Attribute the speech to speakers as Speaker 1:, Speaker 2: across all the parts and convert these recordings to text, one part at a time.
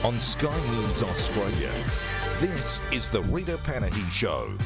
Speaker 1: on Sky News Australia. This is the Rita Panahi Show.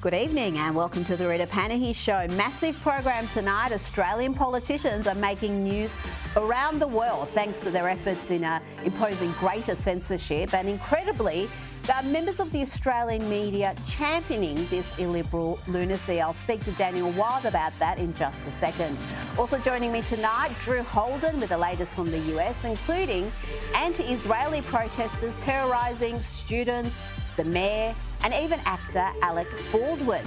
Speaker 2: Good evening and welcome to the Rita Panahi Show. Massive program tonight. Australian politicians are making news around the world thanks to their efforts in imposing greater censorship, and incredibly, there are members of the Australian media championing this illiberal lunacy. I'll speak to Daniel Wild about that in just a second. Also joining me tonight, Drew Holden with the latest from the US, including anti-Israeli protesters terrorising students, the mayor, and even actor Alec Baldwin.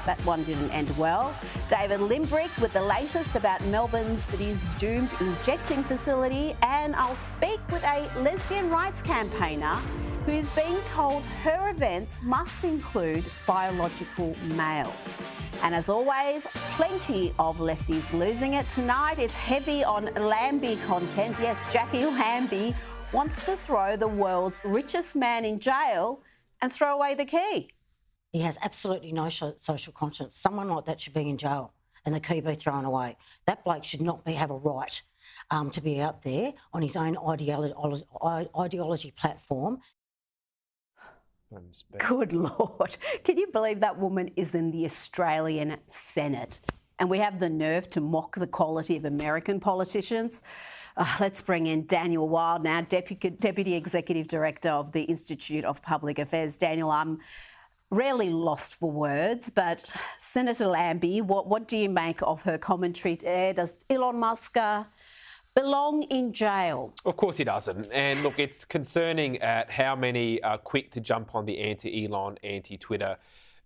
Speaker 2: That one didn't end well. David Limbrick with the latest about Melbourne City's doomed injecting facility, and I'll speak with a lesbian rights campaigner who's being told her events must include biological males. And as always, plenty of lefties losing it. Tonight it's heavy on Lambie content. Yes, Jackie Lambie wants to throw the world's richest man in jail and throw away the key.
Speaker 3: He has absolutely no social conscience. Someone like that should be in jail and the key be thrown away. That bloke should not have a right to be out there on his own ideology platform.
Speaker 2: Good Lord. Can you believe that woman is in the Australian Senate? And we have the nerve to mock the quality of American politicians. Let's bring in Daniel Wild now, Deputy Executive Director of the Institute of Public Affairs. Daniel, I'm rarely lost for words, but Senator Lambie, what do you make of her commentary? Does Elon Musk belong in jail?
Speaker 4: Of course he doesn't. And look, it's concerning at how many are quick to jump on the anti-Elon, anti-Twitter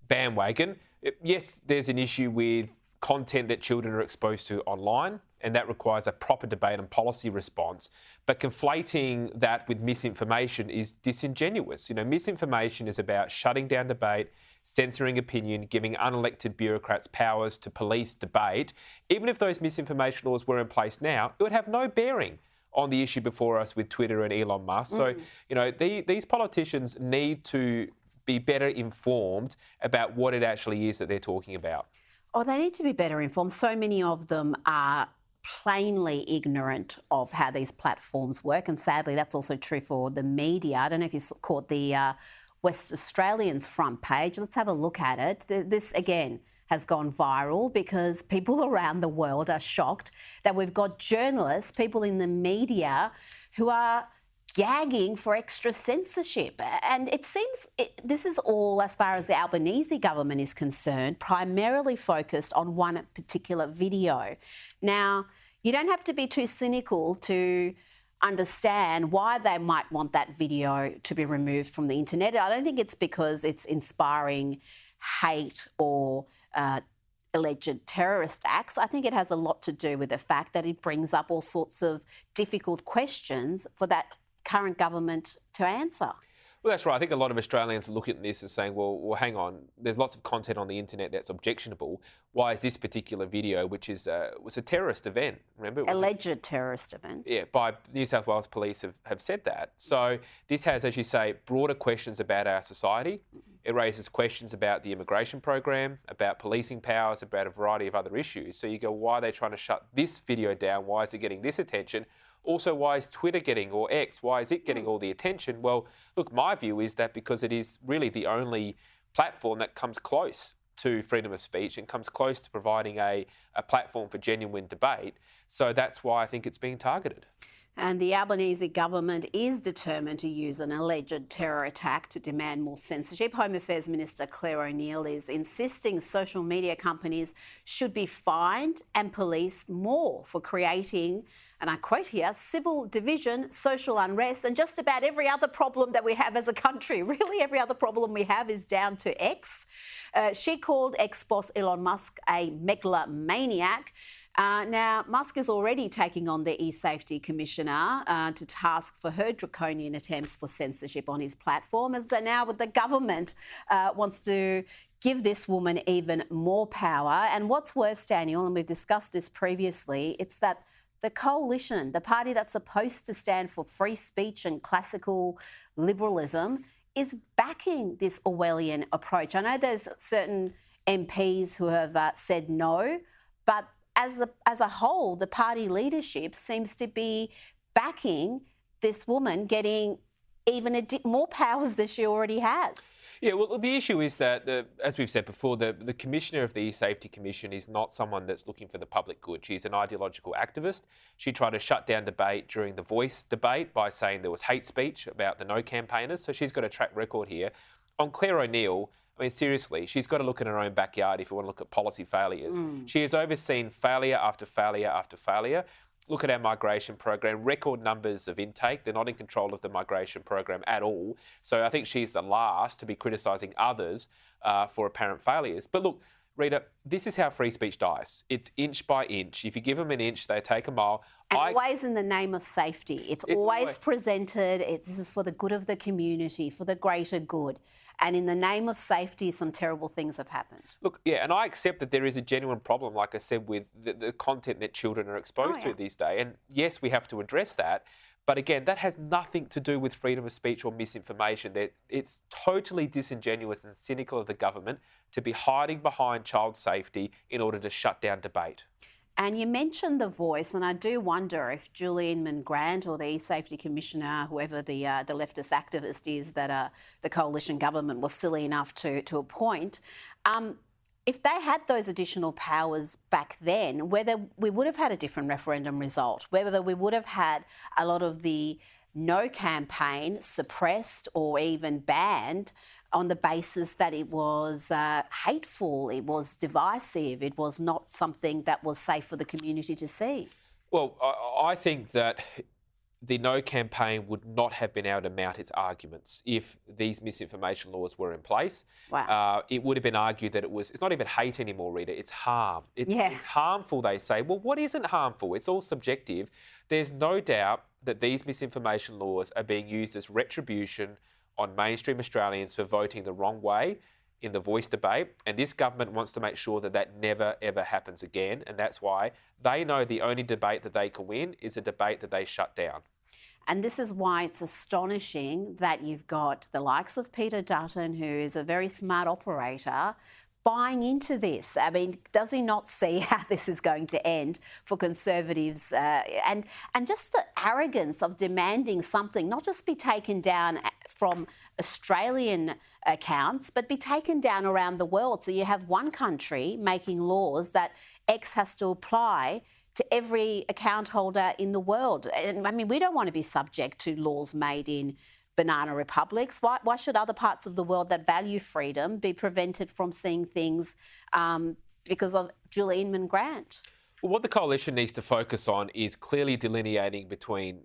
Speaker 4: bandwagon. Yes, there's an issue with content that children are exposed to online, and that requires a proper debate and policy response. But conflating that with misinformation is disingenuous. You know, misinformation is about shutting down debate, censoring opinion, giving unelected bureaucrats powers to police debate. Even if those misinformation laws were in place now, it would have no bearing on the issue before us with Twitter and Elon Musk. So, you know, these politicians need to be better informed about what it actually is that they're talking about.
Speaker 2: Oh, they need to be better informed. So many of them are plainly ignorant of how these platforms work, and sadly that's also true for the media. I don't know if you caught the West Australian's front page. Let's have a look at it. This again has gone viral because people around the world are shocked that we've got journalists, people in the media who are gagging for extra censorship. And it seems this is all, as far as the Albanese government is concerned, primarily focused on one particular video. Now, you don't have to be too cynical to understand why they might want that video to be removed from the internet. I don't think it's because it's inspiring hate or alleged terrorist acts. I think it has a lot to do with the fact that it brings up all sorts of difficult questions for that current government to answer.
Speaker 4: Well, that's right. I think a lot of Australians are looking at this as saying, well, hang on, there's lots of content on the internet that's objectionable. Why is this particular video, which was a terrorist event, remember?
Speaker 2: Alleged terrorist event.
Speaker 4: Yeah, by New South Wales Police have said that. So this has, as you say, broader questions about our society. It raises questions about the immigration program, about policing powers, about a variety of other issues. So you go, why are they trying to shut this video down? Why is it getting this attention? Also, why is Twitter getting, or X, why is it getting all the attention? Well, look, my view is that because it is really the only platform that comes close to freedom of speech and comes close to providing a platform for genuine debate. So that's why I think it's being targeted.
Speaker 2: And the Albanese government is determined to use an alleged terror attack to demand more censorship. Home Affairs Minister Claire O'Neill is insisting social media companies should be fined and policed more for creating, and I quote here, civil division, social unrest, and just about every other problem that we have as a country. Really, every other problem we have is down to X. She called ex-boss Elon Musk a megalomaniac. Now, Musk is already taking on the e-safety commissioner to task for her draconian attempts for censorship on his platform, as now the government wants to give this woman even more power. And what's worse, Daniel, and we've discussed this previously, it's that the coalition, the party that's supposed to stand for free speech and classical liberalism, is backing this Orwellian approach. I know there's certain MPs who have said no, but as a whole, the party leadership seems to be backing this woman getting even more powers than she already has.
Speaker 4: Yeah, well, the issue is that, as we've said before, the Commissioner of the E-Safety Commission is not someone that's looking for the public good. She's an ideological activist. She tried to shut down debate during the Voice debate by saying there was hate speech about the No campaigners, so she's got a track record here. On Claire O'Neill, I mean, seriously, she's got to look in her own backyard if you want to look at policy failures. She has overseen failure after failure after failure. Look at our migration program, record numbers of intake. They're not in control of the migration program at all. So I think she's the last to be criticising others for apparent failures. But look, Rita, this is how free speech dies. It's inch by inch. If you give them an inch, they take a mile.
Speaker 2: And always in the name of safety. It's always presented, this is for the good of the community, for the greater good. And in the name of safety, some terrible things have happened.
Speaker 4: Look, yeah, and I accept that there is a genuine problem, like I said, with the content that children are exposed to these days. And yes, we have to address that. But again, that has nothing to do with freedom of speech or misinformation. It's totally disingenuous and cynical of the government to be hiding behind child safety in order to shut down debate.
Speaker 2: And you mentioned the Voice, and I do wonder if Julie Inman-Grant or the E-Safety Commissioner, whoever the leftist activist is that the coalition government was silly enough to appoint, if they had those additional powers back then, whether we would have had a different referendum result, whether we would have had a lot of the No campaign suppressed or even banned on the basis that it was hateful, it was divisive, it was not something that was safe for the community to see.
Speaker 4: Well, I think that the No campaign would not have been able to mount its arguments if these misinformation laws were in place.
Speaker 2: Wow.
Speaker 4: It would have been argued that it's not even hate anymore, Rita, it's harm. It's harmful, they say. Well, what isn't harmful? It's all subjective. There's no doubt that these misinformation laws are being used as retribution on mainstream Australians for voting the wrong way in the Voice debate, and this government wants to make sure that that never, ever happens again, and that's why they know the only debate that they can win is a debate that they shut down.
Speaker 2: And this is why it's astonishing that you've got the likes of Peter Dutton, who is a very smart operator, buying into this. I mean, does he not see how this is going to end for Conservatives? And just the arrogance of demanding something not just be taken down from Australian accounts, but be taken down around the world. So you have one country making laws that X has to apply to every account holder in the world. And I mean, we don't want to be subject to laws made in banana republics. Why should other parts of the world that value freedom be prevented from seeing things because of Julie Inman-Grant?
Speaker 4: Well, what the coalition needs to focus on is clearly delineating between,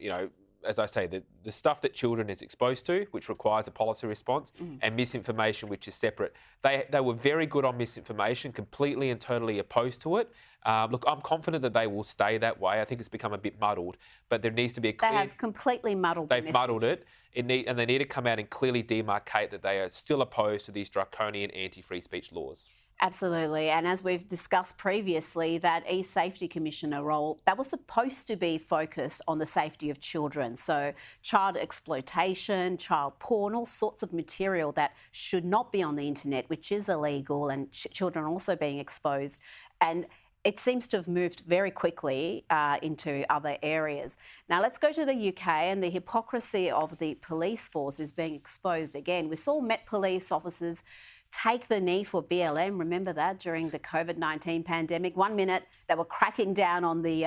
Speaker 4: as I say, the stuff that children is exposed to, which requires a policy response, and misinformation, which is separate. They were very good on misinformation, completely and totally opposed to it. Look, I'm confident that they will stay that way. I think it's become a bit muddled, but there needs to be a clear...
Speaker 2: They have completely muddled the
Speaker 4: message. They've muddled it, and they need to come out and clearly demarcate that they are still opposed to these draconian anti-free speech laws.
Speaker 2: Absolutely. And as we've discussed previously, that E-Safety Commissioner role, that was supposed to be focused on the safety of children. So child exploitation, child porn, all sorts of material that should not be on the internet, which is illegal, and children are also being exposed. And it seems to have moved very quickly into other areas. Now, let's go to the UK, and the hypocrisy of the police force is being exposed again. We saw Met Police officers take the knee for BLM. Remember that during the COVID-19 pandemic? 1 minute they were cracking down on the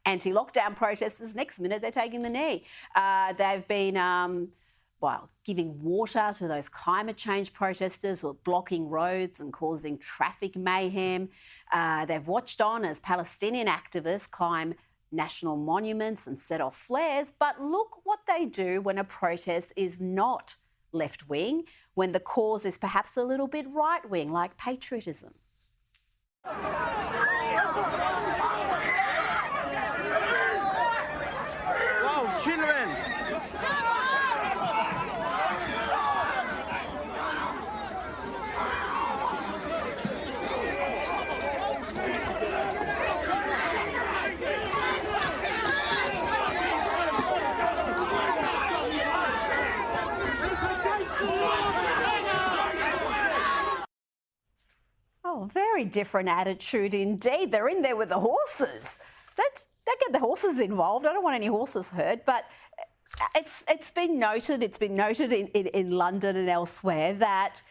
Speaker 2: anti-lockdown protesters. Next minute they're taking the knee. They've been, giving water to those climate change protesters who are blocking roads and causing traffic mayhem. They've watched on as Palestinian activists climb national monuments and set off flares. But look what they do when a protest is not left-wing, when the cause is perhaps a little bit right-wing, like patriotism.
Speaker 5: Wow, children!
Speaker 2: Oh, very different attitude indeed. They're in there with the horses. Don't get the horses involved. I don't want any horses hurt. But It's been noted. It's been noted in London and elsewhere that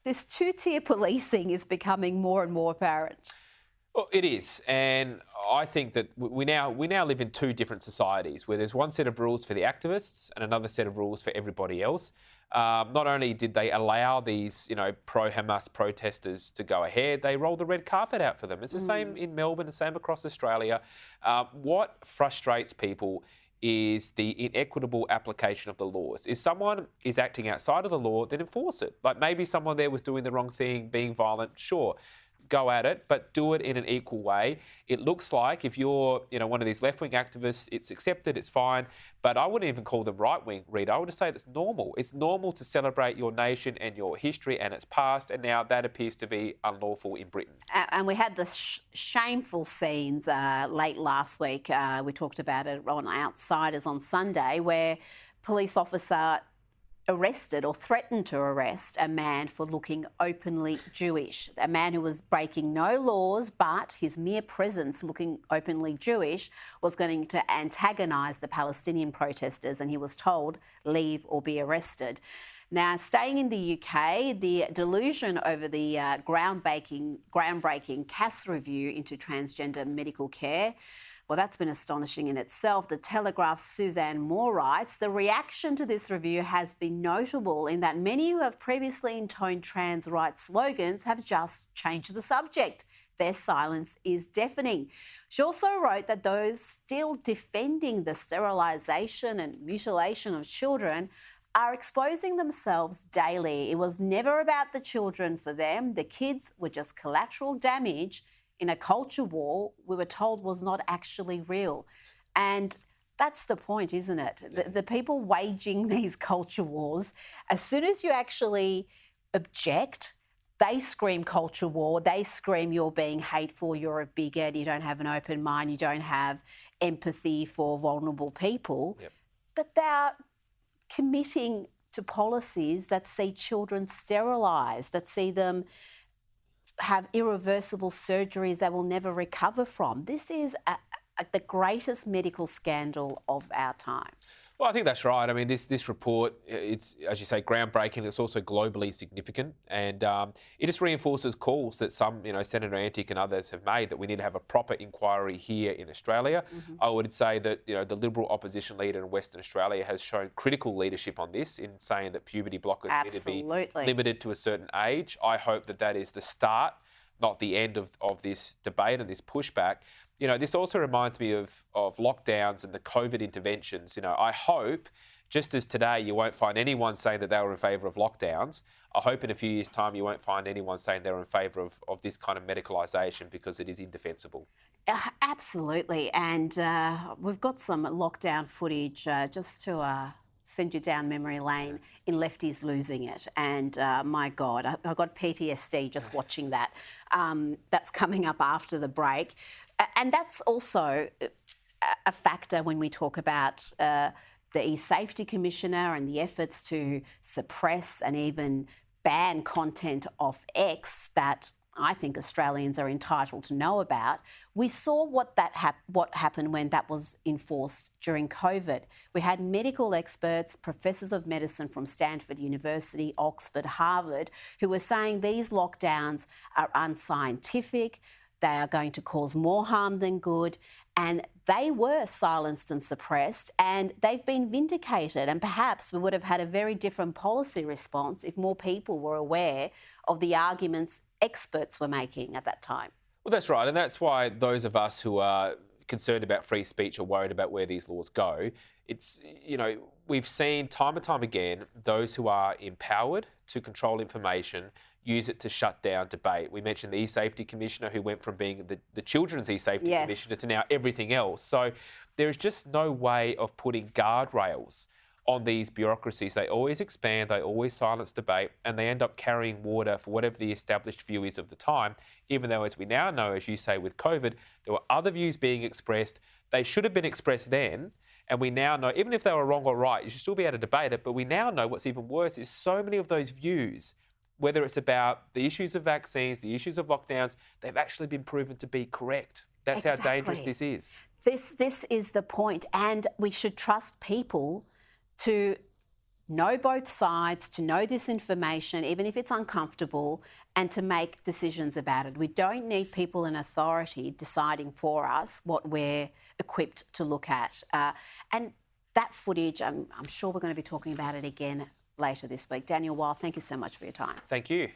Speaker 2: this two-tier policing is becoming more and more apparent.
Speaker 4: Well, it is, and I think that we now live in two different societies where there's one set of rules for the activists and another set of rules for everybody else. Not only did they allow these, pro-Hamas protesters to go ahead, they rolled the red carpet out for them. It's the same in Melbourne, the same across Australia. What frustrates people is the inequitable application of the laws. If someone is acting outside of the law, then enforce it. Like maybe someone there was doing the wrong thing, being violent, sure. Go at it, but do it in an equal way. It looks like if you're, one of these left-wing activists, it's accepted, it's fine, but I wouldn't even call them right-wing, Rita. I would just say it's normal. It's normal to celebrate your nation and your history and its past, and now that appears to be unlawful in Britain.
Speaker 2: And we had the shameful scenes late last week. We talked about it on Outsiders on Sunday, where police officer arrested or threatened to arrest a man for looking openly Jewish. A man who was breaking no laws, but his mere presence looking openly Jewish was going to antagonise the Palestinian protesters, and he was told, leave or be arrested. Now, staying in the UK, the delusion over the groundbreaking CAS review into transgender medical care, well, that's been astonishing in itself. The Telegraph's Suzanne Moore writes, the reaction to this review has been notable in that many who have previously intoned trans rights slogans have just changed the subject. Their silence is deafening. She also wrote that those still defending the sterilisation and mutilation of children are exposing themselves daily. It was never about the children for them. The kids were just collateral damage in a culture war we were told was not actually real. And that's the point, isn't it? The people waging these culture wars, as soon as you actually object, they scream culture war, they scream you're being hateful, you're a bigot, you don't have an open mind, you don't have empathy for vulnerable people. Yep. But they're committing to policies that see children sterilised, that see them have irreversible surgeries they will never recover from. This is the greatest medical scandal of our time.
Speaker 4: Well, I think that's right. I mean, this report, it's, as you say, groundbreaking. It's also globally significant, and it just reinforces calls that some, Senator Antic and others have made that we need to have a proper inquiry here in Australia. Mm-hmm. I would say that, the Liberal opposition leader in Western Australia has shown critical leadership on this in saying that puberty blockers need to be limited to a certain age. I hope that is the start, not the end of this debate and this pushback. This also reminds me of lockdowns and the COVID interventions. I hope, just as today you won't find anyone saying that they were in favour of lockdowns, I hope in a few years' time you won't find anyone saying they're in favour of this kind of medicalisation, because it is indefensible.
Speaker 2: Absolutely. And we've got some lockdown footage just to send you down memory lane in Lefties losing it. And my God, I got PTSD just watching that. That's coming up after the break. And that's also a factor when we talk about the E-Safety Commissioner and the efforts to suppress and even ban content off X that I think Australians are entitled to know about. We saw what happened when that was enforced during COVID. We had medical experts, professors of medicine from Stanford University, Oxford, Harvard, who were saying these lockdowns are unscientific, they are going to cause more harm than good, and they were silenced and suppressed, and they've been vindicated. And perhaps we would have had a very different policy response if more people were aware of the arguments experts were making at that time.
Speaker 4: Well, that's right, and that's why those of us who are concerned about free speech are worried about where these laws go. It's, we've seen time and time again those who are empowered to control information use it to shut down debate. We mentioned the E-Safety Commissioner, who went from being the Children's E-Safety Commissioner to now everything else. So there is just no way of putting guardrails on these bureaucracies. They always expand, they always silence debate, and they end up carrying water for whatever the established view is of the time, even though, as we now know, as you say, with COVID, there were other views being expressed. They should have been expressed then, and we now know, even if they were wrong or right, you should still be able to debate it, but we now know what's even worse is so many of those views, whether it's about the issues of vaccines, the issues of lockdowns, they've actually been proven to be correct. That's how dangerous this is.
Speaker 2: This is the point, and we should trust people to know both sides, to know this information, even if it's uncomfortable, and to make decisions about it. We don't need people in authority deciding for us what we're equipped to look at. And that footage, I'm sure we're going to be talking about it again later this week. Daniel Wild, thank you so much for your time.
Speaker 4: Thank you.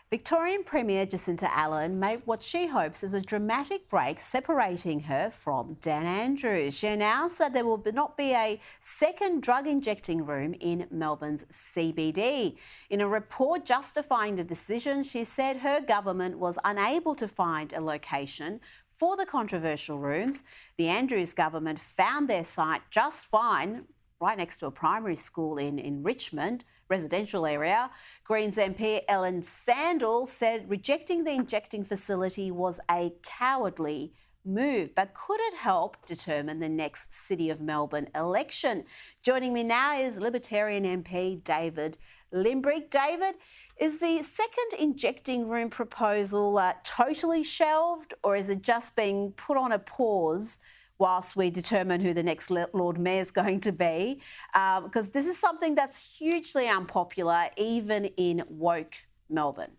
Speaker 2: Victorian Premier Jacinta Allan made what she hopes is a dramatic break separating her from Dan Andrews. She announced that there will not be a second drug injecting room in Melbourne's CBD. In a report justifying the decision, she said her government was unable to find a location for the controversial rooms. The Andrews government found their site just fine, right next to a primary school in Richmond, residential area. Greens MP Ellen Sandel said rejecting the injecting facility was a cowardly move, but could it help determine the next City of Melbourne election? Joining me now is Libertarian MP David Limbrick. David, is the second injecting room proposal totally shelved, or is it just being put on a pause whilst we determine who the next Lord Mayor is going to be? Because this is something that's hugely unpopular, even in woke Melbourne.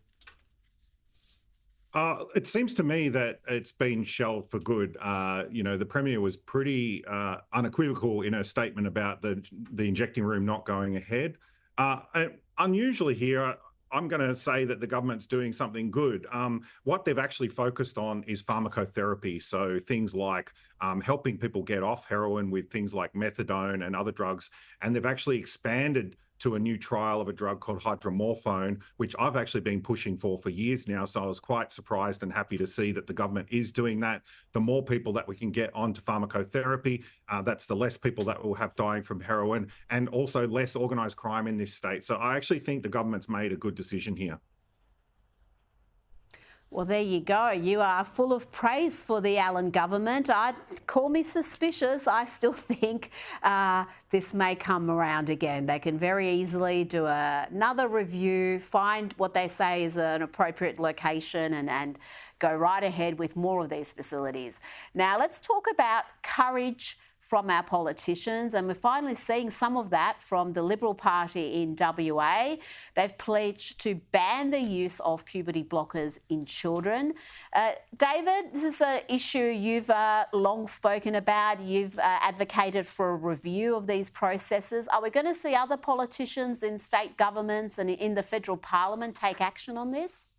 Speaker 6: It seems to me that it's been shelved for good. The Premier was pretty unequivocal in her statement about the injecting room not going ahead. Unusually here, I'm going to say that the government's doing something good. What they've actually focused on is pharmacotherapy. So things like helping people get off heroin with things like methadone and other drugs. And they've actually expanded to a new trial of a drug called hydromorphone, which I've actually been pushing for years now. So I was quite surprised and happy to see that the government is doing that. The more people that we can get onto pharmacotherapy, that's the less people that will have dying from heroin, and also less organised crime in this state. So I actually think the government's made a good decision here.
Speaker 2: Well, there you go. You are full of praise for the Allan government. Call me suspicious. I still think this may come around again. They can very easily do another review, find what they say is an appropriate location, and go right ahead with more of these facilities. Now, let's talk about courage from our politicians, and we're finally seeing some of that from the Liberal Party in WA. They've pledged to ban the use of puberty blockers in children. David, this is an issue you've long spoken about. You've advocated for a review of these processes. Are we going to see other politicians in state governments and in the federal parliament take action on this?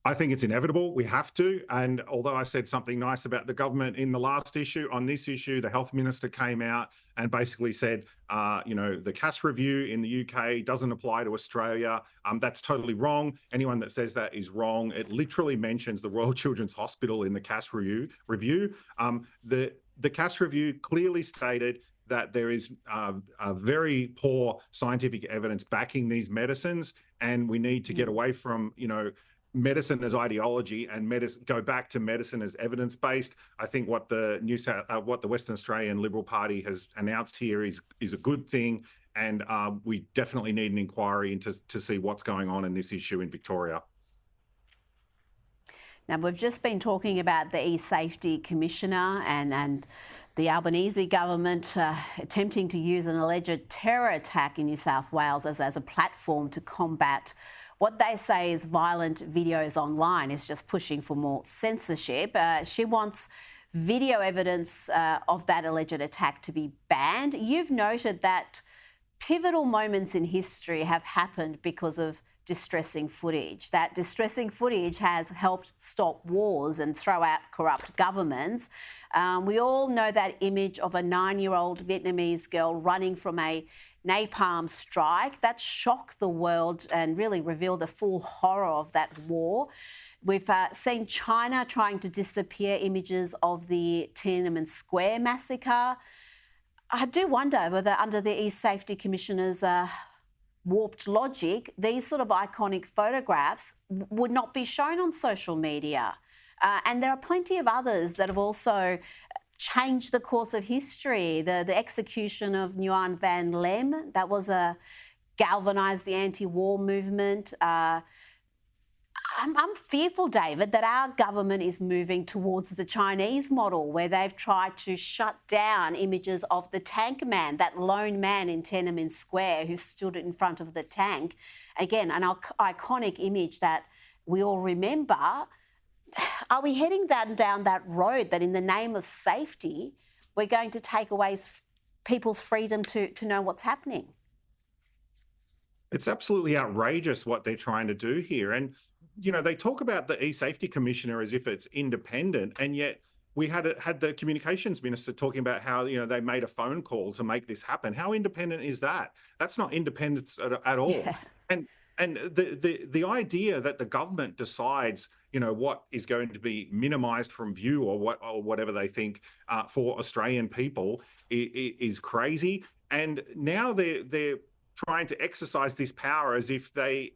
Speaker 6: I think it's inevitable. We have to. And although I said something nice about the government in the last issue, on this issue, the health minister came out and basically said, the CAS review in the UK doesn't apply to Australia. That's totally wrong. Anyone that says that is wrong. It literally mentions the Royal Children's Hospital in the CAS review. The CAS review clearly stated that there is a very poor scientific evidence backing these medicines, and we need to get away from, medicine as ideology and go back to medicine as evidence-based. I think what the Western Australian Liberal Party has announced here is a good thing, and we definitely need an inquiry to see what's going on in this issue in Victoria.
Speaker 2: Now, we've just been talking about the E-Safety Commissioner and the Albanese government attempting to use an alleged terror attack in New South Wales as a platform to combat what they say is violent videos online, is just pushing for more censorship. She wants video evidence of that alleged attack to be banned. You've noted that pivotal moments in history have happened because of distressing footage. That distressing footage has helped stop wars and throw out corrupt governments. We all know that image of a 9-year-old Vietnamese girl running from a napalm strike. That shocked the world and really revealed the full horror of that war. We've seen China trying to disappear images of the Tiananmen Square massacre. I do wonder whether under the East Safety Commissioner's warped logic, these sort of iconic photographs would not be shown on social media. And there are plenty of others that have also changed the course of history. The execution of Nguyen Van Lem, that was galvanised the anti-war movement. I'm fearful, David, that our government is moving towards the Chinese model where they've tried to shut down images of the tank man, that lone man in Tiananmen Square who stood in front of the tank. Again, an iconic image that we all remember. Are we heading down that road that in the name of safety, we're going to take away people's freedom to know what's happening?
Speaker 6: It's absolutely outrageous what they're trying to do here. And, you know, they talk about the e-safety commissioner as if it's independent, and yet we had the communications minister talking about how, you know, they made a phone call to make this happen. How independent is that? That's not independence at all. Yeah. And the idea that the government decides, you know, what is going to be minimised from view or whatever they think for Australian people is crazy. And now they're trying to exercise this power as if they,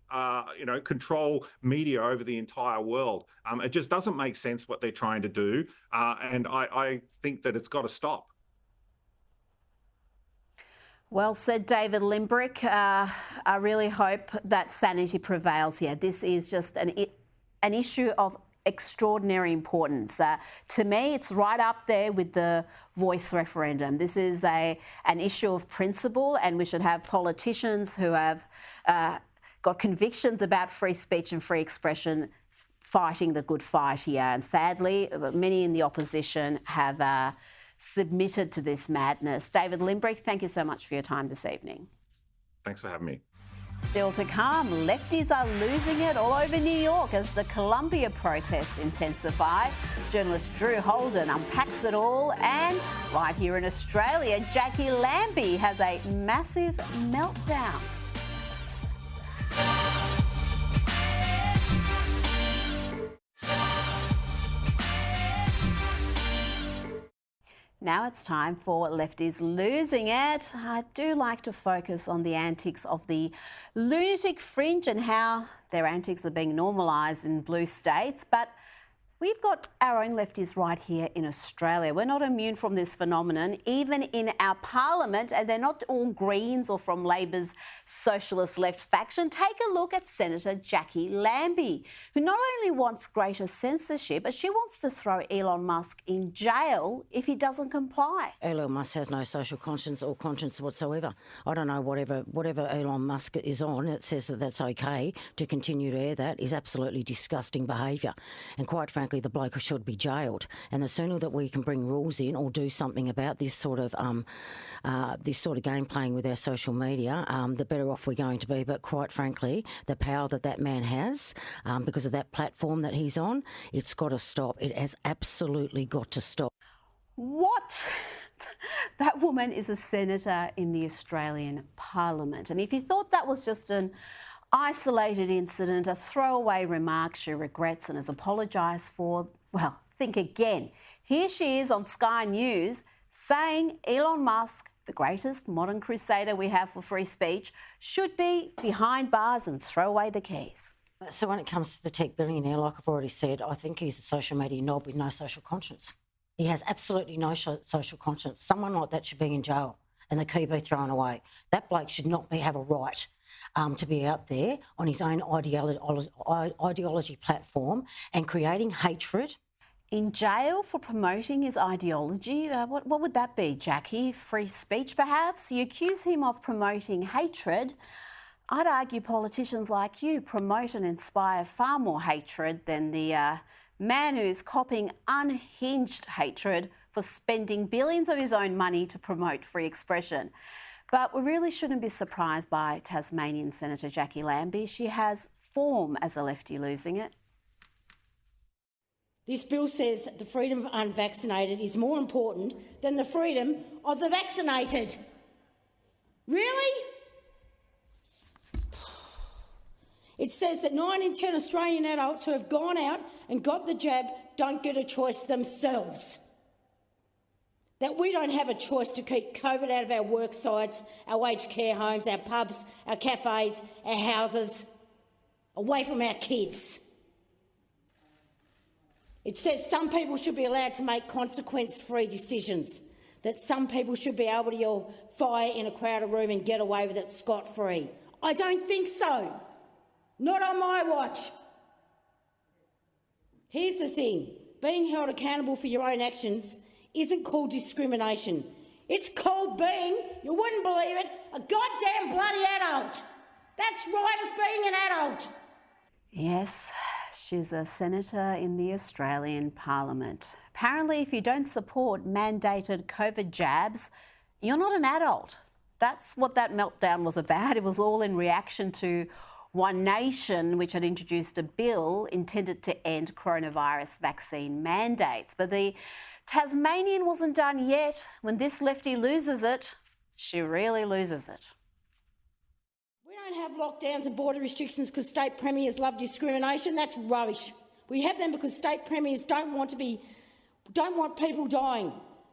Speaker 6: you know, control media over the entire world. It just doesn't make sense what they're trying to do, and I think that it's got to stop.
Speaker 2: Well said, David Limbrick. I really hope that sanity prevails here. This is just an issue of extraordinary importance. To me, it's right up there with the voice referendum. This is an issue of principle, and we should have politicians who have got convictions about free speech and free expression fighting the good fight here. And sadly, many in the opposition have submitted to this madness. David Limbrick, thank you so much for your time this evening.
Speaker 6: Thanks for having me.
Speaker 2: Still to come, lefties are losing it all over New York as the Columbia protests intensify. Journalist Drew Holden unpacks it all, and right here in Australia, Jackie Lambie has a massive meltdown. Now it's time for Lefties Losing It. I do like to focus on the antics of the lunatic fringe and how their antics are being normalised in blue states, but we've got our own lefties right here in Australia. We're not immune from this phenomenon, even in our parliament, and they're not all Greens or from Labor's socialist left faction. Take a look at Senator Jackie Lambie, who not only wants greater censorship, but she wants to throw Elon Musk in jail if he doesn't comply.
Speaker 3: Elon Musk has no social conscience or conscience whatsoever. I don't know, whatever Elon Musk is on, it says that that's okay to continue to air that is absolutely disgusting behaviour. And quite frankly, the bloke should be jailed. And the sooner that we can bring rules in or do something about this sort of game playing with our social media, the better off we're going to be. But quite frankly, the power that man has, because of that platform that he's on, it's got to stop. It has absolutely got to stop.
Speaker 2: What? That woman is a senator in the Australian Parliament. And if you thought that was just an isolated incident, a throwaway remark she regrets and has apologised for, well, think again. Here she is on Sky News saying Elon Musk, the greatest modern crusader we have for free speech, should be behind bars and throw away the keys.
Speaker 3: So when it comes to the tech billionaire, like I've already said, I think he's a social media knob with no social conscience. He has absolutely no social conscience. Someone like that should be in jail and the key be thrown away. That bloke should not have a right to be out there on his own ideology platform and creating hatred.
Speaker 2: In jail for promoting his ideology? What would that be, Jackie? Free speech, perhaps? You accuse him of promoting hatred. I'd argue politicians like you promote and inspire far more hatred than the man who's copping unhinged hatred for spending billions of his own money to promote free expression. But we really shouldn't be surprised by Tasmanian Senator Jackie Lambie. She has form as a lefty losing it.
Speaker 7: This bill says the freedom of unvaccinated is more important than the freedom of the vaccinated. Really? It says that 9 in 10 Australian adults who have gone out and got the jab don't get a choice themselves. That we don't have a choice to keep COVID out of our work sites, our aged care homes, our pubs, our cafes, our houses, away from our kids. It says some people should be allowed to make consequence-free decisions, that some people should be able to yell fire in a crowded room and get away with it scot-free. I don't think so. Not on my watch. Here's the thing, being held accountable for your own actions isn't called discrimination. It's called being, you wouldn't believe it, a goddamn bloody adult. That's right as being an adult.
Speaker 2: Yes, she's a senator in the Australian Parliament. Apparently, if you don't support mandated COVID jabs, you're not an adult. That's what that meltdown was about. It was all in reaction to One Nation, which had introduced a bill intended to end coronavirus vaccine mandates. But the Tasmanian wasn't done yet. When this lefty loses it, she really loses it.
Speaker 7: We don't have lockdowns and border restrictions because state premiers love discrimination. That's rubbish. We have them because state premiers don't want people dying,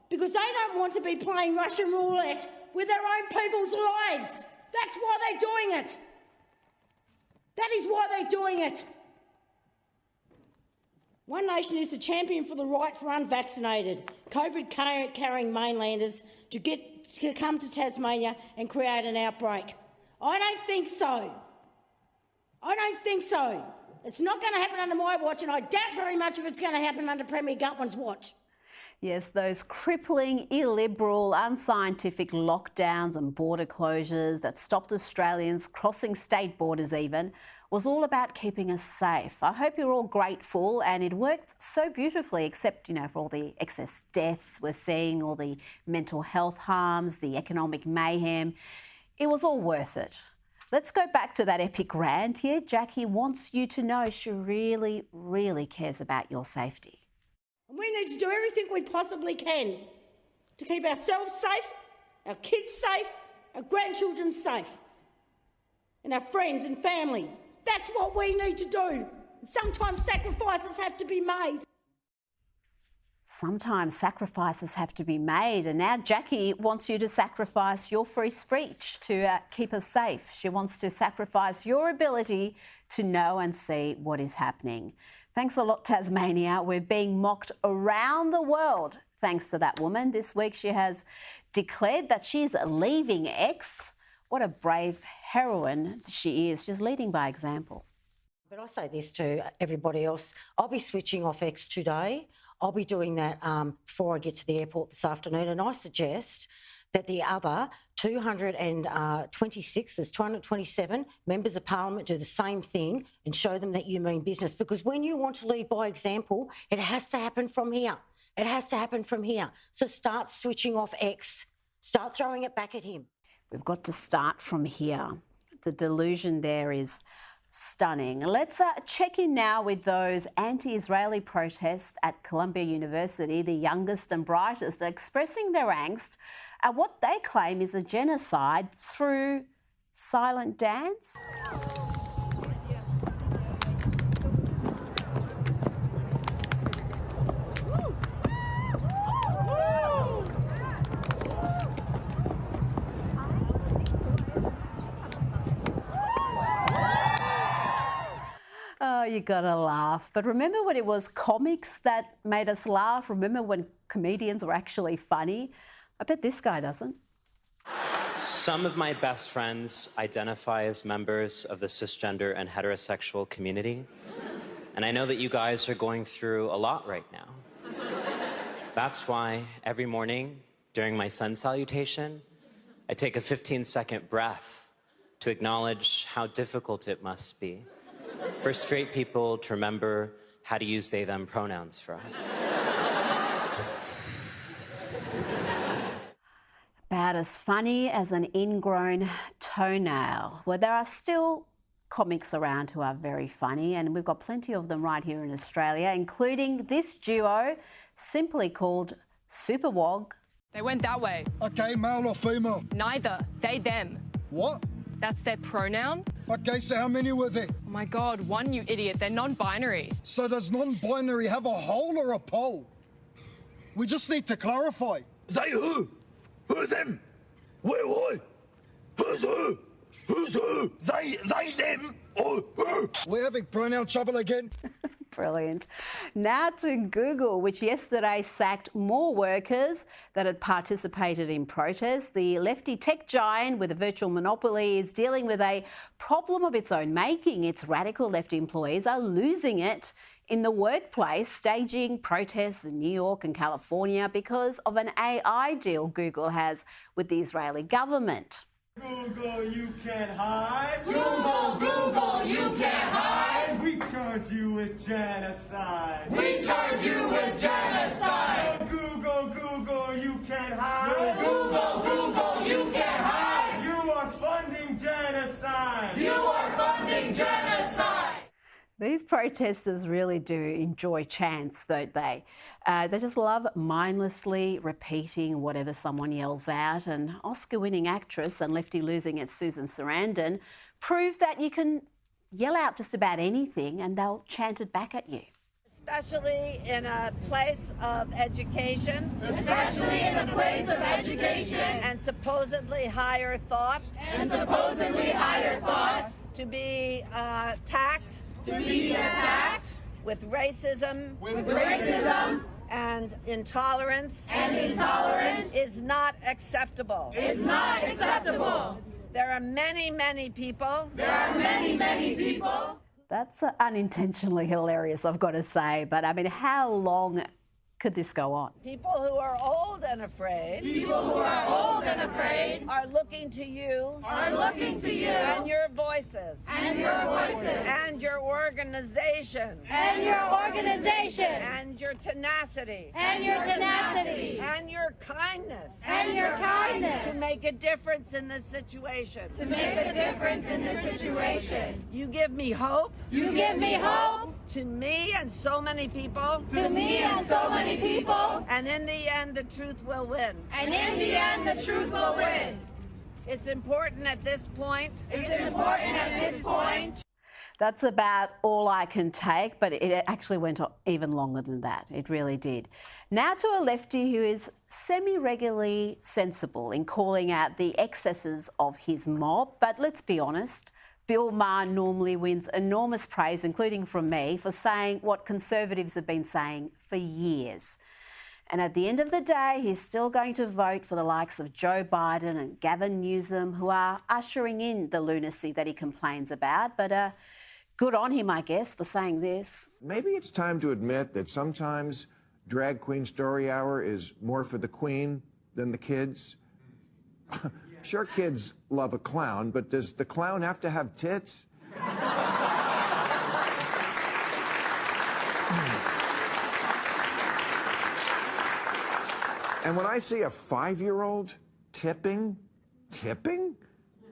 Speaker 7: because they don't want to be playing Russian roulette with their own people's lives. That's why they're doing it. That is why they're doing it. One Nation is the champion for the right for unvaccinated, COVID-carrying mainlanders to come to Tasmania and create an outbreak. I don't think so. I don't think so. It's not going to happen under my watch, and I doubt very much if it's going to happen under Premier Gutwin's watch.
Speaker 2: Yes, those crippling, illiberal, unscientific lockdowns and border closures that stopped Australians crossing state borders even was all about keeping us safe. I hope you're all grateful, and it worked so beautifully, except, for all the excess deaths we're seeing, all the mental health harms, the economic mayhem. It was all worth it. Let's go back to that epic rant here. Jackie wants you to know she really, really cares about your safety.
Speaker 7: And we need to do everything we possibly can to keep ourselves safe, our kids safe, our grandchildren safe, and our friends and family. That's what we need to do. Sometimes sacrifices have to be made.
Speaker 2: Sometimes sacrifices have to be made, and now Jackie wants you to sacrifice your free speech to keep us safe. She wants to sacrifice your ability to know and see what is happening. Thanks a lot, Tasmania. We're being mocked around the world thanks to that woman. This week she has declared that she's leaving X. What a brave heroine she is. She's leading by example.
Speaker 3: But I say this to everybody else. I'll be switching off X today. I'll be doing that before I get to the airport this afternoon, and I suggest that the other 227 members of Parliament do the same thing and show them that you mean business, because when you want to lead by example, it has to happen from here. It has to happen from here. So start switching off X. Start throwing it back at him.
Speaker 2: We've got to start from here. The delusion there is stunning. Let's check in now with those anti-Israeli protests at Columbia University. The youngest and brightest are expressing their angst at what they claim is a genocide through silent dance. Oh, you gotta laugh. But remember when it was comics that made us laugh? Remember when comedians were actually funny? I bet this guy doesn't.
Speaker 8: Some of my best friends identify as members of the cisgender and heterosexual community. And I know that you guys are going through a lot right now. That's why every morning during my sun salutation, I take a 15-second breath to acknowledge how difficult it must be for straight people to remember how to use they, them pronouns for us.
Speaker 2: About as funny as an ingrown toenail. Well, there are still comics around who are very funny, and we've got plenty of them right here in Australia, including this duo, simply called Superwog.
Speaker 9: They went that way.
Speaker 10: Okay, male or female?
Speaker 9: Neither. They, them.
Speaker 10: What?
Speaker 9: That's their pronoun.
Speaker 10: Okay, so how many were there?
Speaker 9: Oh my God, one, you idiot. They're non-binary.
Speaker 10: So does non-binary have a hole or a pole? We just need to clarify.
Speaker 11: They who? Who them? Where I? Who's who? Who's who? They, them, or who?
Speaker 10: We're having pronoun trouble again.
Speaker 2: Brilliant. Now to Google, which yesterday sacked more workers that had participated in protests. The lefty tech giant with a virtual monopoly is dealing with a problem of its own making. Its radical left employees are losing it in the workplace, staging protests in New York and California because of an AI deal Google has with the Israeli government.
Speaker 5: Google, you can't hide.
Speaker 11: Google, Google, you can't hide.
Speaker 5: We charge you with genocide.
Speaker 11: We charge you with genocide.
Speaker 5: Google, Google, you can't hide.
Speaker 11: Google, Google, you can't hide.
Speaker 5: You are funding genocide.
Speaker 11: You are funding genocide.
Speaker 2: These protesters really do enjoy chants, don't they? They just love mindlessly repeating whatever someone yells out. And Oscar-winning actress and lefty losing at Susan Sarandon proved that you can yell out just about anything and they'll chant it back at you.
Speaker 12: Especially in a place of education.
Speaker 11: Especially in a place of education.
Speaker 12: And supposedly higher thought.
Speaker 11: And supposedly higher thought.
Speaker 12: To be attacked.
Speaker 11: To be attacked.
Speaker 12: With racism. And intolerance. Is not acceptable.
Speaker 11: Is not acceptable.
Speaker 12: There are many, many people.
Speaker 11: There are many, many people.
Speaker 2: That's unintentionally hilarious, I've got to say. But I mean, how long could this go on?
Speaker 12: People who are old and afraid.
Speaker 11: People who are old and afraid.
Speaker 12: Are looking to you.
Speaker 11: Are looking to you.
Speaker 12: And your voices.
Speaker 11: And your voices.
Speaker 12: And your organization.
Speaker 11: And your organization.
Speaker 12: And your tenacity.
Speaker 11: And your tenacity.
Speaker 12: And your kindness.
Speaker 11: And your kindness.
Speaker 12: To make a difference in this situation.
Speaker 11: To make a difference in this situation.
Speaker 12: You give me hope.
Speaker 11: You give me hope.
Speaker 12: To me and so many people.
Speaker 11: To me and so many people.
Speaker 12: And in the end, the truth will win.
Speaker 11: And in the end, the truth will win.
Speaker 12: It's important at this point.
Speaker 11: It's important at this point.
Speaker 2: That's about all I can take, but it actually went on even longer than that. It really did. Now to a lefty who is semi-regularly sensible in calling out the excesses of his mob. But let's be honest, Bill Maher normally wins enormous praise, including from me, for saying what Conservatives have been saying for years. And at the end of the day, he's still going to vote for the likes of Joe Biden and Gavin Newsom, who are ushering in the lunacy that he complains about. But good on him, I guess, for saying this.
Speaker 13: Maybe it's time to admit that sometimes Drag Queen Story Hour is more for the Queen than the kids. Sure, kids love a clown, but does the clown have to have tits? And when I see a 5-year-old tipping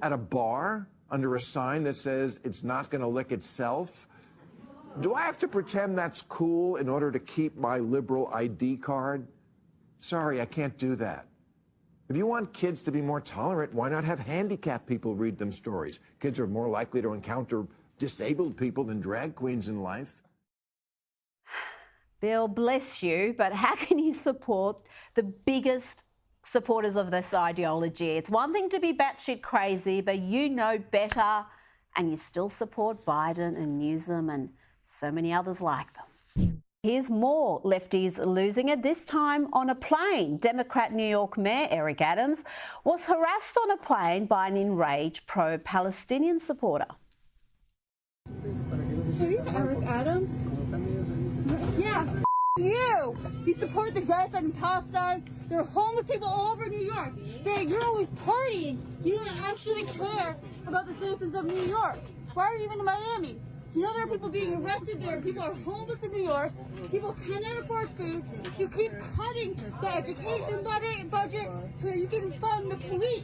Speaker 13: at a bar under a sign that says it's not going to lick itself, do I have to pretend that's cool in order to keep my liberal ID card? Sorry, I can't do that. If you want kids to be more tolerant, why not have handicapped people read them stories? Kids are more likely to encounter disabled people than drag queens in life.
Speaker 2: Bill, bless you, but how can you support the biggest supporters of this ideology? It's one thing to be batshit crazy, but you know better, and you still support Biden and Newsom and so many others like them. Here's more lefties losing it, this time on a plane. Democrat New York Mayor Eric Adams was harassed on a plane by an enraged pro-Palestinian supporter.
Speaker 14: So you're Eric Adams? Yeah, you! You support the genocide in Palestine. There are homeless people all over New York. You're always partying. You don't actually care about the citizens of New York. Why are you even in Miami? You know there are people being arrested there. People are homeless in New York. People cannot afford food. You keep cutting the education budget so you can fund the police.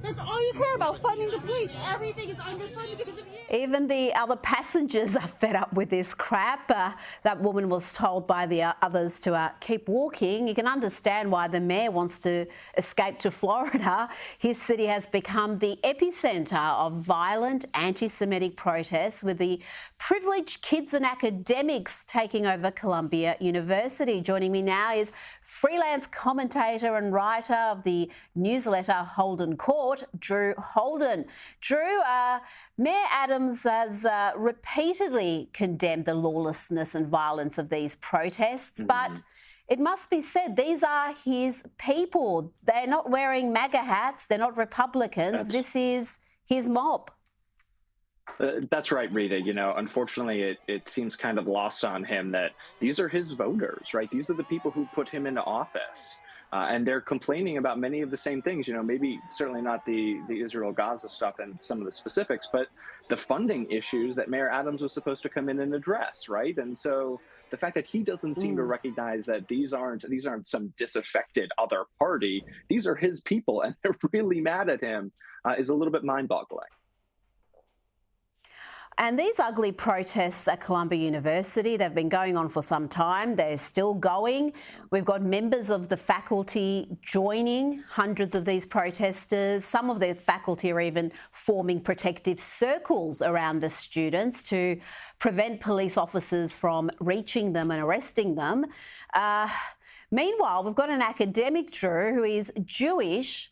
Speaker 14: That's all you care about, funding the police. Everything is underfunded because of you.
Speaker 2: Even the other passengers are fed up with this crap. That woman was told by the others to keep walking. You can understand why the mayor wants to escape to Florida. His city has become the epicentre of violent anti-Semitic protests, with the privileged kids and academics taking over Columbia University. Joining me now is freelance commentator and writer of the newsletter Holden Court, Drew Holden. Drew, Mayor Adams has repeatedly condemned the lawlessness and violence of these protests, but it must be said, these are his people. They're not wearing MAGA hats. They're not Republicans. This is his mob.
Speaker 15: That's right, Rita. You know, unfortunately, it seems kind of lost on him that these are his voters, right? These are the people who put him into office. And they're complaining about many of the same things, you know, maybe certainly not the Israel-Gaza stuff and some of the specifics, but the funding issues that Mayor Adams was supposed to come in and address, right? And so the fact that he doesn't seem to recognize that these aren't some disaffected other party, these are his people, and they're really mad at him, is a little bit mind-boggling.
Speaker 2: And these ugly protests at Columbia University, they've been going on for some time. They're still going. We've got members of the faculty joining hundreds of these protesters. Some of the faculty are even forming protective circles around the students to prevent police officers from reaching them and arresting them. Meanwhile, we've got an academic, Drew, who is Jewish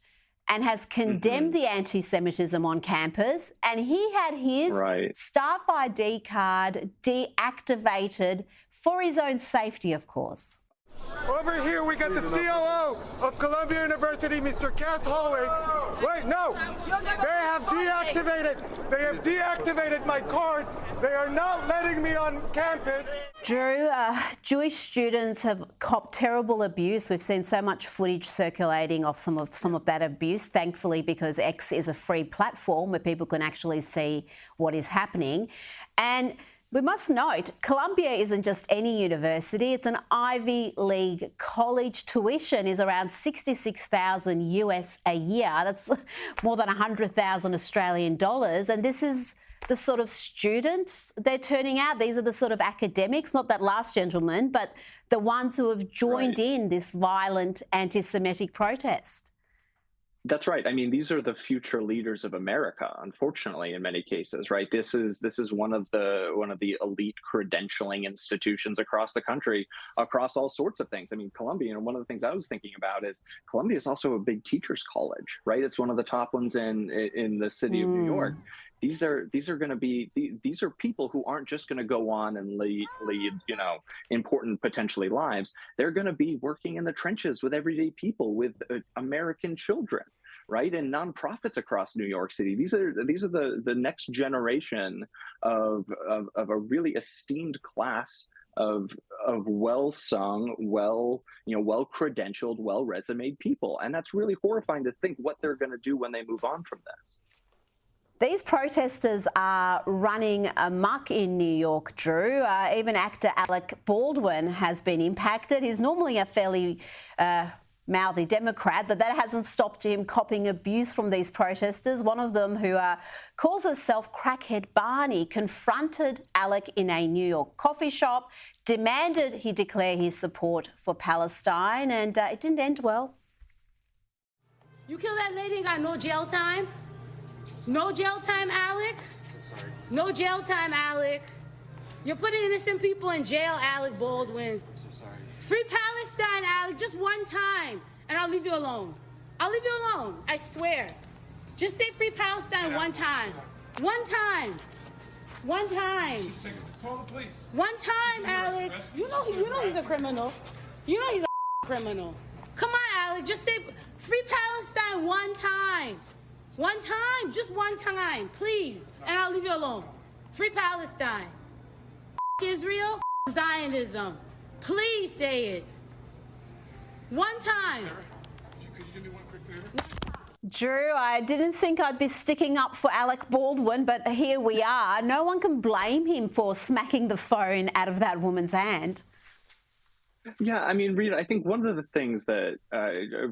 Speaker 2: and has condemned the anti-Semitism on campus, and he had his staff ID card deactivated for his own safety, of course.
Speaker 16: Over here, we got the COO of Columbia University, Mr. Cass Hallway. Wait, no, they have deactivated my card. They are not letting me on campus.
Speaker 2: Drew, Jewish students have copped terrible abuse. We've seen so much footage circulating of some of that abuse, thankfully, because X is a free platform where people can actually see what is happening. And we must note, Columbia isn't just any university, it's an Ivy League college. Tuition is around $66,000 US a year. That's more than 100,000 Australian dollars. And this is the sort of students they're turning out. These are the sort of academics, not that last gentleman, but the ones who have joined in this violent anti-Semitic protest.
Speaker 15: That's right. I mean, these are the future leaders of America, unfortunately, in many cases, right? This is one of the elite credentialing institutions across the country, across all sorts of things. I mean, Columbia, and one of the things I was thinking about is Columbia is also a big teachers college, right? It's one of the top ones in the city of New York. These are people who aren't just going to go on and lead, you know, important potentially lives. They're going to be working in the trenches with everyday people, with American children, right, and nonprofits across New York City. These are the next generation of a really esteemed class of well-sung, well-credentialed, well-resumed people, and that's really horrifying to think what they're going to do when they move on from this.
Speaker 2: These protesters are running amok in New York, Drew. Even actor Alec Baldwin has been impacted. He's normally a fairly mouthy Democrat, but that hasn't stopped him copping abuse from these protesters. One of them, who calls herself Crackhead Barney, confronted Alec in a New York coffee shop, demanded he declare his support for Palestine, and it didn't end well.
Speaker 7: You killed that lady and got no jail time? No jail time, Alec? No jail time, Alec. You're putting innocent people in jail, Alec Baldwin. I'm so sorry. Free Palestine, Alec, just one time, and I'll leave you alone. I'll leave you alone, I swear. Just say free Palestine one time. One time. One time.
Speaker 16: Call the police.
Speaker 7: One time, Alec. You know he's a criminal. You know he's a criminal. Come on, Alec, just say free Palestine one time. One time, just one time, please, and I'll leave you alone. Free Palestine. Israel, Zionism. Please say it. One time.
Speaker 16: Could you do me one quick favor?
Speaker 2: Drew, I didn't think I'd be sticking up for Alec Baldwin, but here we are. No one can blame him for smacking the phone out of that woman's hand.
Speaker 15: Yeah, I mean, Rita, I think one of the things that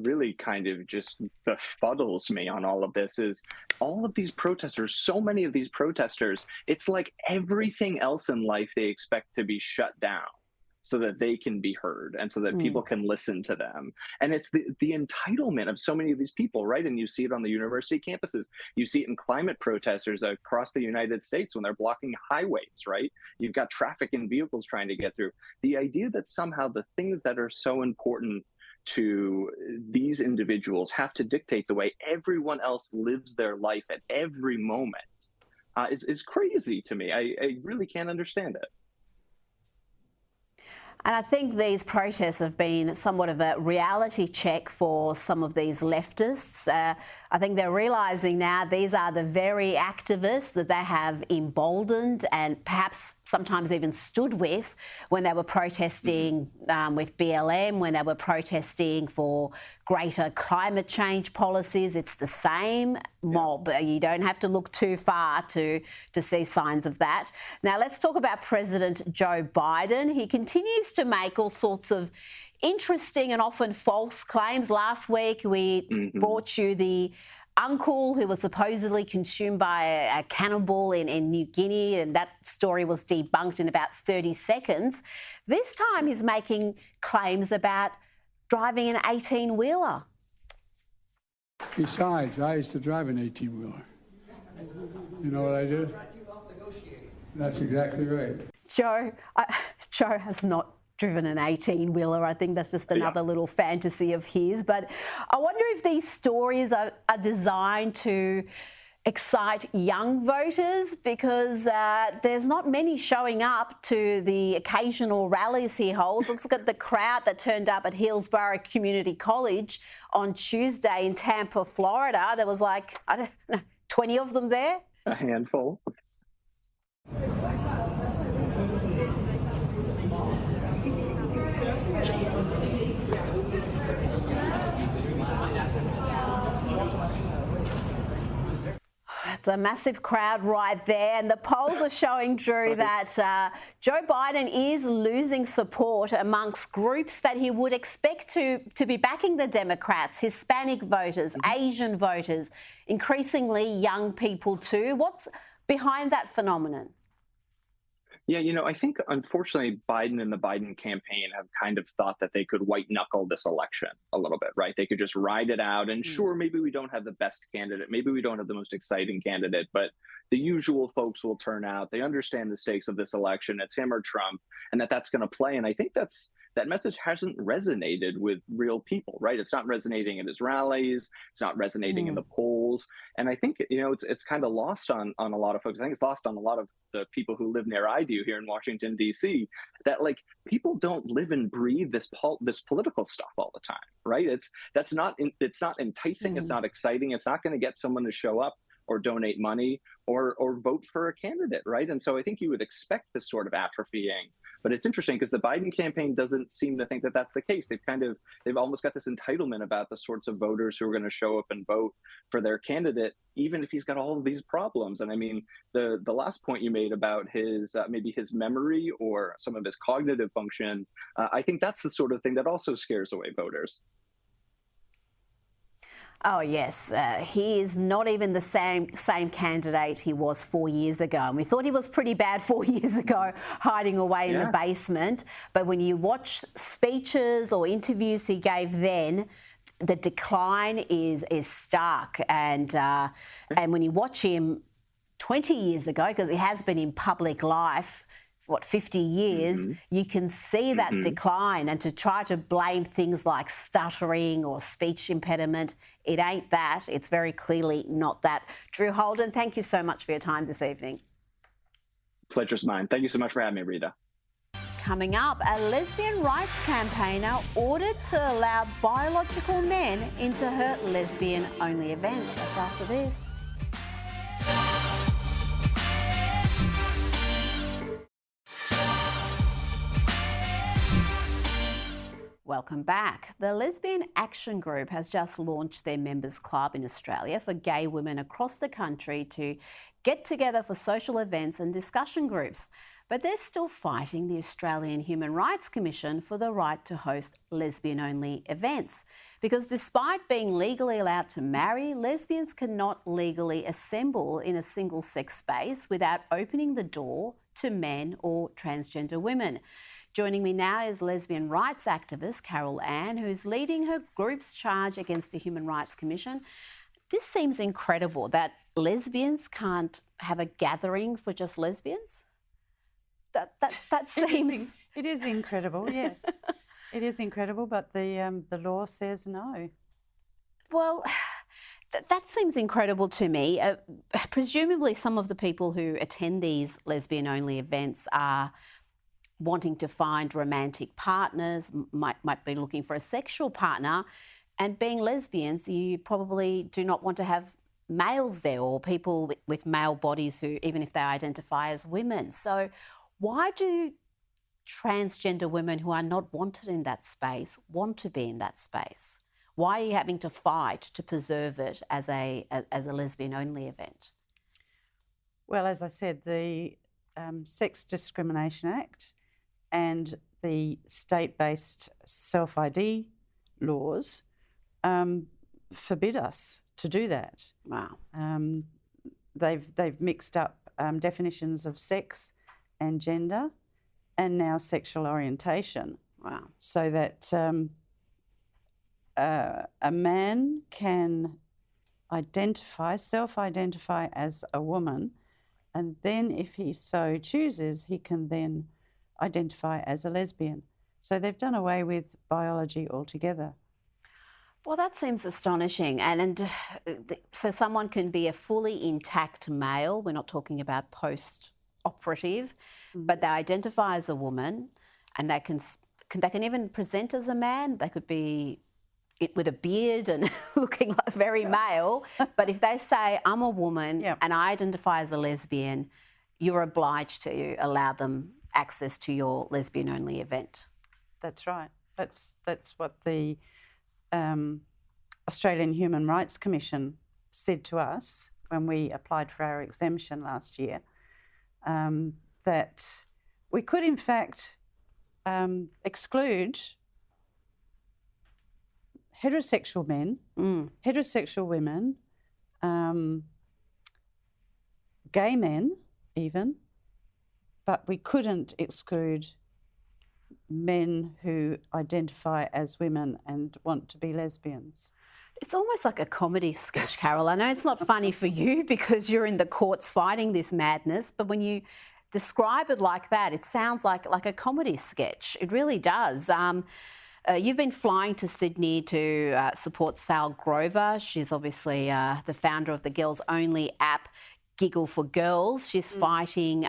Speaker 15: really kind of just befuddles me on all of this is all of these protesters, so many of these protesters, it's like everything else in life they expect to be shut down so that they can be heard and so that people can listen to them. And it's the entitlement of so many of these people, right? And you see it on the university campuses. You see it in climate protesters across the United States when they're blocking highways, right? You've got traffic and vehicles trying to get through. The idea that somehow the things that are so important to these individuals have to dictate the way everyone else lives their life at every moment is crazy to me. I really can't understand it.
Speaker 2: And I think these protests have been somewhat of a reality check for some of these leftists. I think they're realising now these are the very activists that they have emboldened and perhaps sometimes even stood with when they were protesting with BLM, when they were protesting for greater climate change policies. It's the same mob. You don't have to look too far to see signs of that. Now, let's talk about President Joe Biden. He continues to make all sorts of interesting and often false claims. Last week, we brought you the uncle who was supposedly consumed by a cannibal in New Guinea, and that story was debunked in about 30 seconds. This time, he's making claims about driving an 18-wheeler.
Speaker 17: Besides, I used to drive an 18-wheeler. You know what I do? That's exactly right.
Speaker 2: Joe has not driven an 18-wheeler. I think that's just another little fantasy of his. But I wonder if these stories are designed to excite young voters, because there's not many showing up to the occasional rallies he holds. Let's look at the crowd that turned up at Hillsborough Community College on Tuesday in Tampa, Florida. There was like, I don't know, 20 of them there?
Speaker 15: A handful.
Speaker 2: It's a massive crowd right there, and the polls are showing, Drew, that Joe Biden is losing support amongst groups that he would expect to be backing the Democrats: Hispanic voters, Asian voters, increasingly young people too. What's behind that phenomenon?
Speaker 15: Yeah, you know, I think unfortunately Biden and the Biden campaign have kind of thought that they could white knuckle this election a little bit, right? They could just ride it out, and sure, maybe we don't have the best candidate, maybe we don't have the most exciting candidate, but the usual folks will turn out. They understand the stakes of this election. It's him or Trump, and that's going to play. And I think that message hasn't resonated with real people, right? It's not resonating at his rallies. It's not resonating in the polls. And I think, you know, it's kind of lost on a lot of folks. I think it's lost on a lot of the people who live near I do here in Washington, D.C., that like people don't live and breathe this political stuff all the time, right? It's not enticing. It's not exciting. It's not going to get someone to show up or donate money or vote for a candidate, right? And so I think you would expect this sort of atrophying. But it's interesting because the Biden campaign doesn't seem to think that that's the case. They've almost got this entitlement about the sorts of voters who are going to show up and vote for their candidate, even if he's got all of these problems. And I mean, the last point you made about his maybe his memory or some of his cognitive function, I think that's the sort of thing that also scares away voters.
Speaker 2: Oh, yes. He is not even the same candidate he was 4 years ago. And we thought he was pretty bad 4 years ago, hiding away in the basement. But when you watch speeches or interviews he gave then, the decline is stark. And when you watch him 20 years ago, because he has been in public life, 50 years, you can see that decline. And to try to blame things like stuttering or speech impediment, it ain't that. It's very clearly not that. Drew Holden, thank you so much for your time this evening.
Speaker 15: Pleasure's mine. Thank you so much for having me, Rita.
Speaker 2: Coming up, a lesbian rights campaigner ordered to allow biological men into her lesbian-only events. That's after this. Welcome back. The Lesbian Action Group has just launched their members club in Australia for gay women across the country to get together for social events and discussion groups. But they're still fighting the Australian Human Rights Commission for the right to host lesbian-only events. Because despite being legally allowed to marry, lesbians cannot legally assemble in a single-sex space without opening the door to men or transgender women. Joining me now is lesbian rights activist Carol Ann, who's leading her group's charge against the Human Rights Commission. This seems incredible that lesbians can't have a gathering for just lesbians. That seems...
Speaker 18: It is incredible, yes. It is incredible, but the law says no.
Speaker 2: Well, that seems incredible to me. Presumably some of the people who attend these lesbian-only events are wanting to find romantic partners, might be looking for a sexual partner, and being lesbians, you probably do not want to have males there or people with male bodies who, even if they identify as women. So why do transgender women who are not wanted in that space want to be in that space? Why are you having to fight to preserve it as a lesbian-only event?
Speaker 18: Well, as I said, the Sex Discrimination Act and the state-based self-ID laws forbid us to do that.
Speaker 2: Wow.
Speaker 18: They've mixed up definitions of sex and gender and now sexual orientation.
Speaker 2: Wow.
Speaker 18: So that a man can self-identify as a woman, and then if he so chooses, he can then identify as a lesbian. So they've done away with biology altogether.
Speaker 2: Well, that seems astonishing. So someone can be a fully intact male. We're not talking about post-operative, but they identify as a woman, and they can even present as a man. They could be with a beard and looking like very male. But if they say, I'm a woman and I identify as a lesbian, you're obliged to allow them access to your lesbian-only event.
Speaker 18: That's right. That's what the Australian Human Rights Commission said to us when we applied for our exemption last year, that we could in fact exclude heterosexual men, heterosexual women, gay men even, but we couldn't exclude men who identify as women and want to be lesbians.
Speaker 2: It's almost like a comedy sketch, Carol. I know it's not funny for you because you're in the courts fighting this madness, but when you describe it like that, it sounds like a comedy sketch. It really does. You've been flying to Sydney to support Sal Grover. She's obviously the founder of the Girls Only app, Giggle for Girls. She's fighting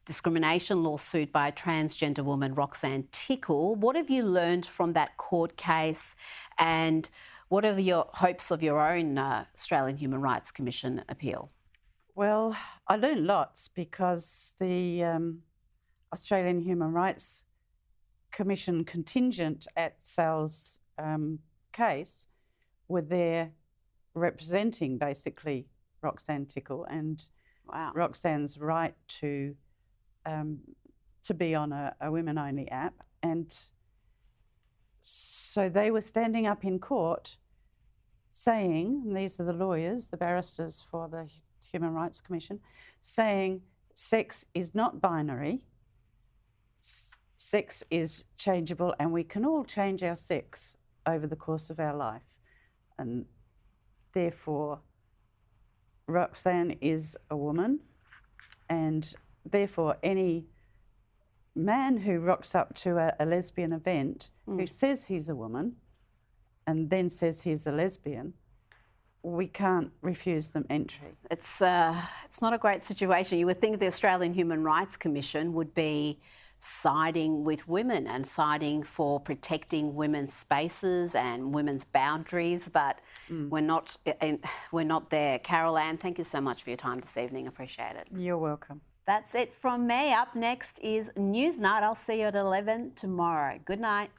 Speaker 2: discrimination lawsuit by a transgender woman, Roxanne Tickle. What have you learned from that court case, and what are your hopes of your own Australian Human Rights Commission appeal?
Speaker 18: Well, I learned lots because the Australian Human Rights Commission contingent at Sal's case were there representing basically Roxanne Tickle and Roxanne's right to be on a women-only app. And so they were standing up in court saying, and these are the lawyers, the barristers for the Human Rights Commission, saying sex is not binary, sex is changeable, and we can all change our sex over the course of our life. And therefore, Roxanne is a woman, and therefore any man who rocks up to a lesbian event who says he's a woman and then says he's a lesbian, we can't refuse them entry.
Speaker 2: It's not a great situation. You would think the Australian Human Rights Commission would be siding with women and siding for protecting women's spaces and women's boundaries, but we're not there. Carol Ann, thank you so much for your time this evening. Appreciate it.
Speaker 18: You're welcome.
Speaker 2: That's it from me. Up next is News Night. I'll see you at 11 tomorrow. Good night.